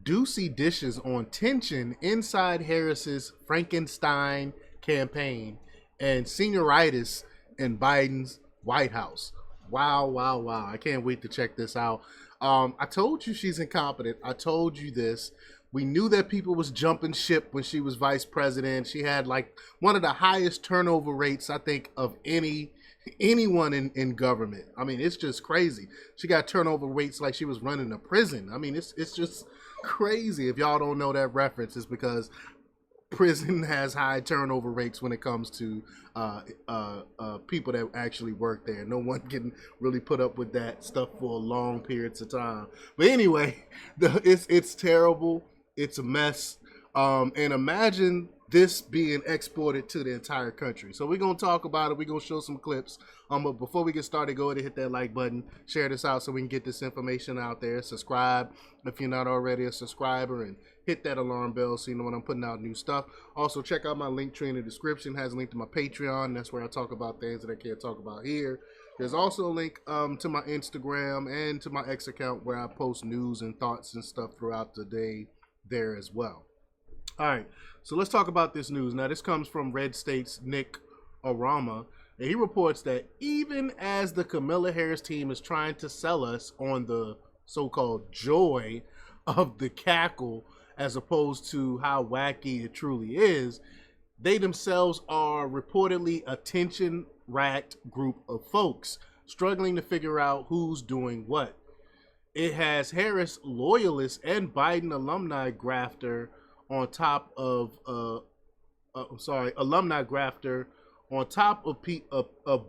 Doocy dishes on tension inside Harris's Frankenstein campaign and senioritis in Biden's White House. Wow, wow, wow. I can't wait to check this out. I told you she's incompetent. I told you this. We knew that people was jumping ship when she was vice president. She had like one of the highest turnover rates, I think, of anyone in government. I mean, it's just crazy. She got turnover rates like she was running a prison. I mean, it's just crazy. If y'all don't know that reference, it's because prison has high turnover rates when it comes to people that actually work there. No one can really put up with that stuff for long periods of time. But anyway, it's terrible. It's a mess. And imagine this being exported to the entire country. So we're going to talk about it. We're going to show some clips. But before we get started, go ahead and hit that like button. Share this out so we can get this information out there. Subscribe if you're not already a subscriber, and hit that alarm bell so you know when I'm putting out new stuff. Also, check out my link tree in the description. It has a link to my Patreon. That's where I talk about things that I can't talk about here. There's also a link to my Instagram and to my X account where I post news and thoughts and stuff throughout the day there as well. All right, so let's talk about this news. Now, this comes from Red State's Nick Arama, and he reports that even as the Kamala Harris team is trying to sell us on the so-called joy of the cackle as opposed to how wacky it truly is, they themselves are reportedly a tension-racked group of folks struggling to figure out who's doing what. It has Harris loyalists and Biden alumni grafter on top of alumni grafter on top of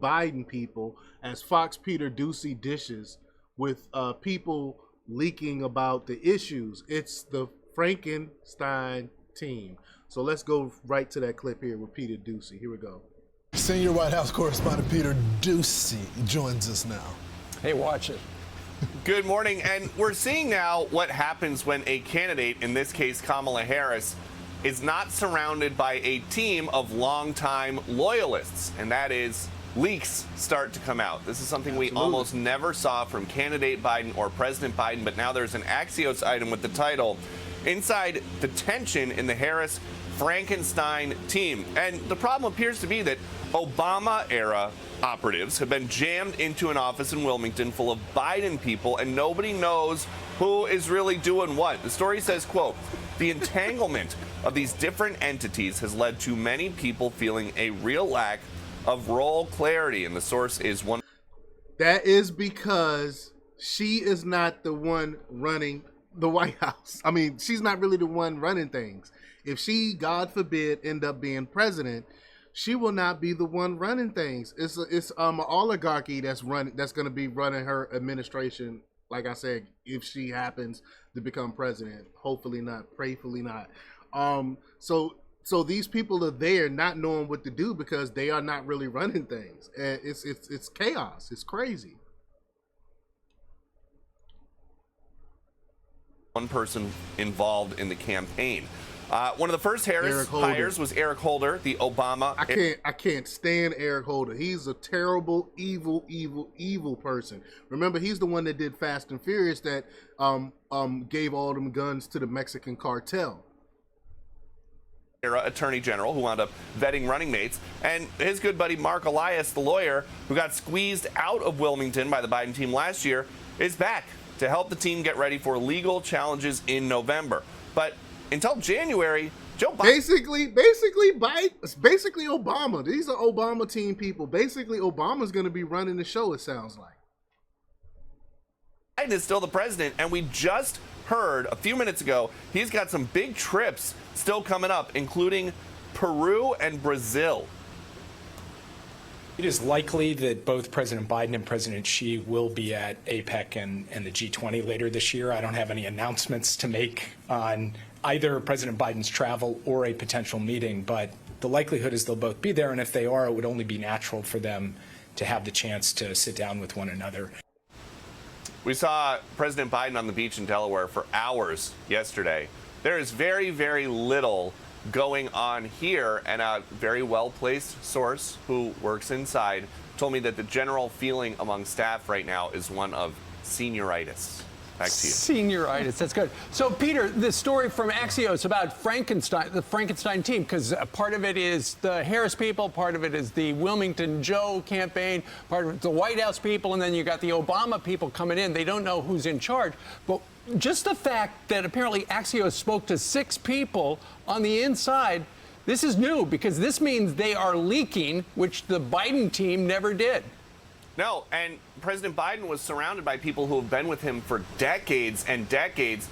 Biden people as Fox Peter Doocy dishes with people leaking about the issues. It's the Frankenstein team. So let's go right to that clip here with Peter Doocy. Here we go. Senior White House correspondent Peter Doocy joins us now. Hey, watch it. Good morning, and we're seeing now what happens when a candidate, in this case Kamala Harris, is not surrounded by a team of longtime loyalists, and that is leaks start to come out. This is something we almost never saw from candidate Biden or President Biden, but now there's an Axios item with the title, Inside the Tension in the Harris Frankenstein Team. And the problem appears to be that Obama-era operatives have been jammed into an office in Wilmington full of Biden people, and nobody knows who is really doing what. The story says, quote, the entanglement of these different entities has led to many people feeling a real lack of role clarity, and the source is one. That is because she is not the one running the White House. I mean, she's not really the one running things. If she, God forbid, end up being president, she will not be the one running things. It's an oligarchy that's going to be running her administration. Like I said, if she happens to become president, hopefully not, prayfully not. So these people are there not knowing what to do because they are not really running things. It's chaos. It's crazy. One person involved in the campaign. One of the first Harris hires was Eric Holder, the Obama. I can't stand Eric Holder. He's a terrible, evil person. Remember, he's the one that did Fast and Furious that gave all them guns to the Mexican cartel. Era Attorney General who wound up vetting running mates, and his good buddy Mark Elias, the lawyer who got squeezed out of Wilmington by the Biden team last year, is back to help the team get ready for legal challenges in November. But until January, Joe Biden... Basically Obama. These are Obama team people. Basically, Obama's going to be running the show, it sounds like. Biden is still the president, and we just heard a few minutes ago he's got some big trips still coming up, including Peru and Brazil. It is likely that both President Biden and President Xi will be at APEC and the G20 later this year. I don't have any announcements to make on either President Biden's travel or a potential meeting, but the likelihood is they'll both be there, and if they are, it would only be natural for them to have the chance to sit down with one another. We saw President Biden on the beach in Delaware for hours yesterday. There is very, very little going on here, and a very well-placed source who works inside told me that the general feeling among staff right now is one of senioritis. Back to you. Senioritis, that's good. So, Peter, the story from Axios about Frankenstein, the Frankenstein team, because part of it is the Harris people, part of it is the Wilmington Joe campaign, part of it the White House people, and then you got the Obama people coming in. They don't know who's in charge. But just the fact that apparently Axios spoke to 6 people on the inside, this is new because this means they are leaking, which the Biden team never did. No, and President Biden was surrounded by people who have been with him for decades and decades.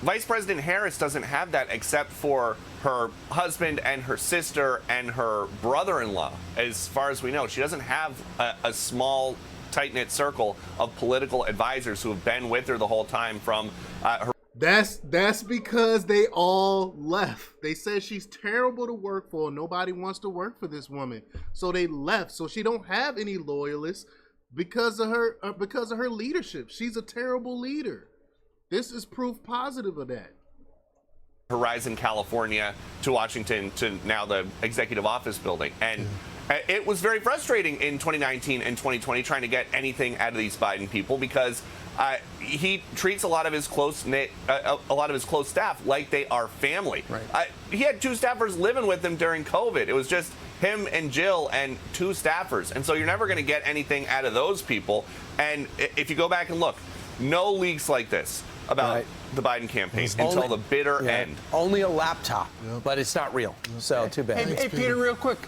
Vice President Harris doesn't have that except for her husband and her sister and her brother-in-law, as far as we know. She doesn't have a small, tight-knit circle of political advisors who have been with her the whole time from her. That's because they all left. They said she's terrible to work for. Nobody wants to work for this woman, so they left. So she don't have any loyalists because of her leadership. She's a terrible leader. This is proof positive of that. Horizon, California, to Washington, to now the executive office building, and it was very frustrating in 2019 and 2020 trying to get anything out of these Biden people because he treats a lot of his close staff like they are family. Right. He had 2 staffers living with him during COVID. It was just him and Jill and 2 staffers, and so you're never going to get anything out of those people. And if you go back and look, no leaks like this about the Biden campaign until the bitter end. Only a laptop, but it's not real. So too bad. Hey, Peter, real quick.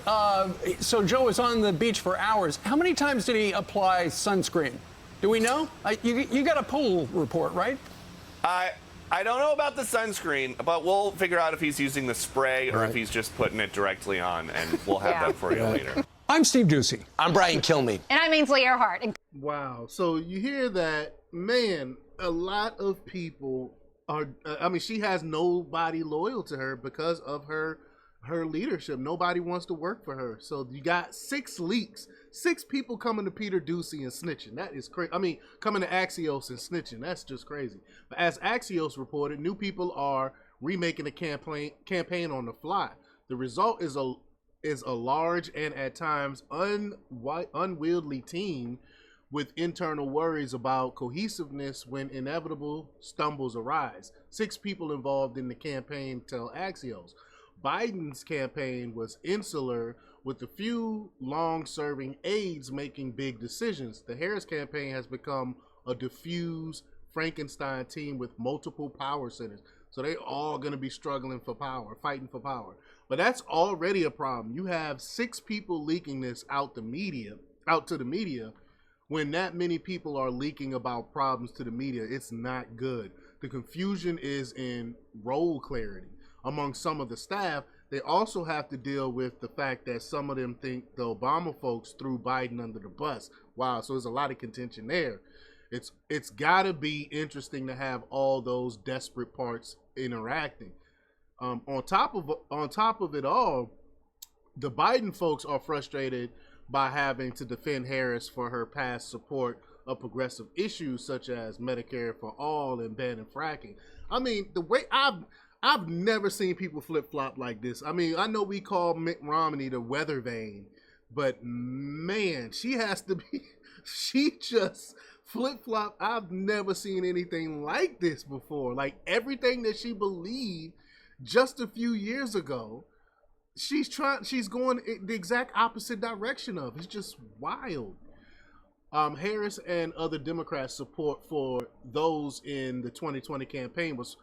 So Joe was on the beach for hours. How many times did he apply sunscreen? Do we know? You got a poll report, right? I don't know about the sunscreen, but we'll figure out if he's using the spray or if he's just putting it directly on, and we'll have that for you later. I'm Steve Doocy. I'm Brian Kilmeade. And I'm Ainsley Earhart. Wow. So you hear that, man, a lot of people are, she has nobody loyal to her because of her leadership. Nobody wants to work for her. So you got 6 leaks, 6 people coming to Peter Doocy and snitching. That is crazy. Coming to Axios and snitching. That's just crazy. But as Axios reported, new people are remaking a campaign on the fly. The result is a large and at times unwieldy team with internal worries about cohesiveness when inevitable stumbles arise. 6 people involved in the campaign tell Axios. Biden's campaign was insular with a few long-serving aides making big decisions. The Harris campaign has become a diffuse Frankenstein team with multiple power centers. So they all going to be struggling for power, fighting for power. But that's already a problem. You have 6 people leaking this out to the media. When that many people are leaking about problems to the media, it's not good. The confusion is in role clarity among some of the staff. They also have to deal with the fact that some of them think the Obama folks threw Biden under the bus. Wow, so there's a lot of contention there. It's got to be interesting to have all those desperate parts interacting. On top of it all, the Biden folks are frustrated by having to defend Harris for her past support of progressive issues such as Medicare for all and banning fracking. The way I've never seen people flip-flop like this. I know we call Mitt Romney the weather vane, but man, she just flip-flop. I've never seen anything like this before. Like everything that she believed just a few years ago, she's going the exact opposite direction of. It's just wild. Harris and other Democrats' support for those in the 2020 campaign was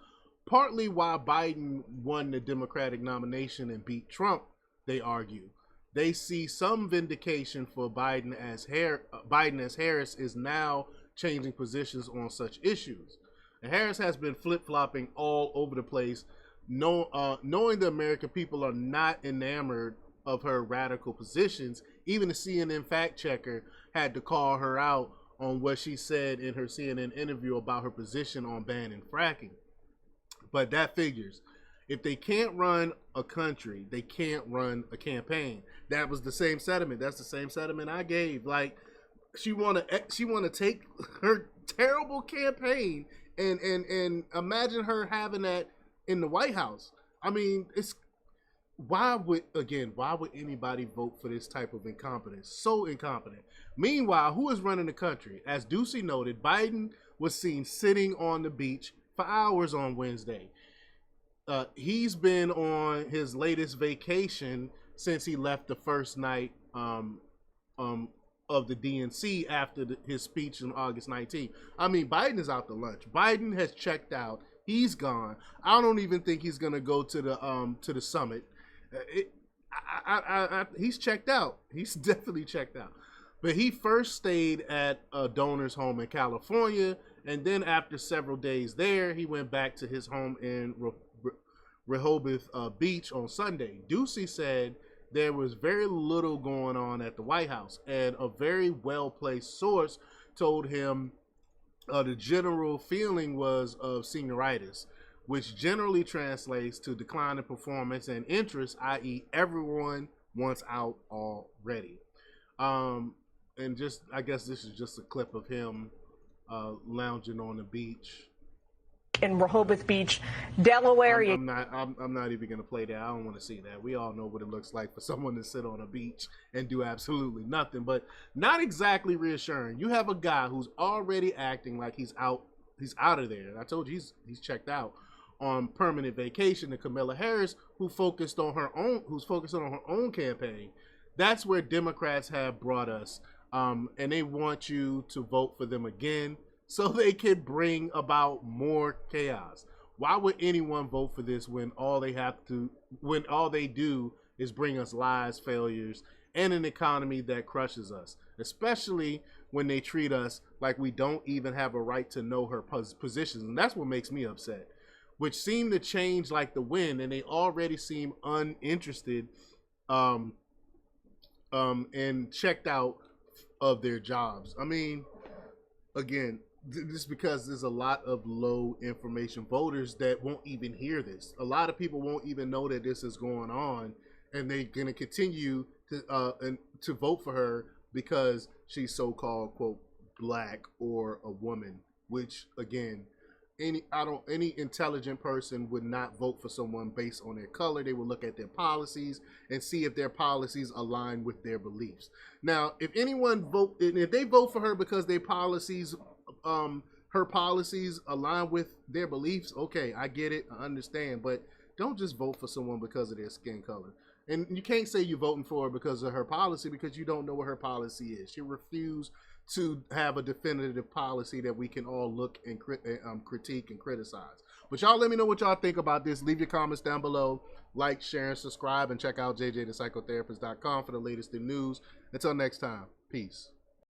partly why Biden won the Democratic nomination and beat Trump, they argue. They see some vindication for Biden as Harris is now changing positions on such issues. And Harris has been flip-flopping all over the place, knowing the American people are not enamored of her radical positions. Even the CNN fact checker had to call her out on what she said in her CNN interview about her position on banning fracking. But that figures. If they can't run a country, they can't run a campaign. That was the same sentiment. That's the same sentiment I gave. Like she wanna take her terrible campaign and imagine her having that in the White House. It's why would anybody vote for this type of incompetence? So incompetent. Meanwhile, who is running the country? As Doocy noted, Biden was seen sitting on the beach for hours on Wednesday. He's been on his latest vacation since he left the first night of the DNC after his speech on August 19th. I mean, Biden is out to lunch. Biden has checked out. He's gone. I don't even think he's gonna go to the summit. He's checked out. He's definitely checked out. But he first stayed at a donor's home in California, and then after several days there, he went back to his home in Rehoboth Beach on Sunday. Doocy said there was very little going on at the White House, and a very well-placed source told him the general feeling was of senioritis, which generally translates to decline in performance and interest, i.e. everyone wants out already. And just, I guess this is just a clip of him lounging on the beach in Rehoboth Beach, Delaware. I'm not even gonna play that. I don't want to see that. We all know what it looks like for someone to sit on a beach and do absolutely nothing, but not exactly reassuring. You have a guy who's already acting like he's out of there. I told you he's checked out on permanent vacation to Kamala Harris, who's focused on her own campaign. That's where Democrats have brought us, and they want you to vote for them again so they can bring about more chaos. Why would anyone vote for this when all they do is bring us lies, failures, and an economy that crushes us, especially when they treat us like we don't even have a right to know her positions. And that's what makes me upset, which seem to change like the wind, and they already seem uninterested and checked out of their jobs. I mean, again, just because there's a lot of low information voters that won't even hear this. A lot of people won't even know that this is going on, and they're going to continue to vote for her because she's so-called, quote, black or a woman, which, again, any intelligent person would not vote for someone based on their color. They would look at their policies and see if their policies align with their beliefs. Now, if they vote for her because their policies, her policies align with their beliefs, okay, I get it, I understand, but don't just vote for someone because of their skin color. And you can't say you're voting for her because of her policy, because you don't know what her policy is. She refused to have a definitive policy that we can all look and critique and criticize. But y'all let me know what y'all think about this. Leave your comments down below. Like, share, and subscribe, and check out jjthepsychotherapist.com for the latest in news. Until next time, peace.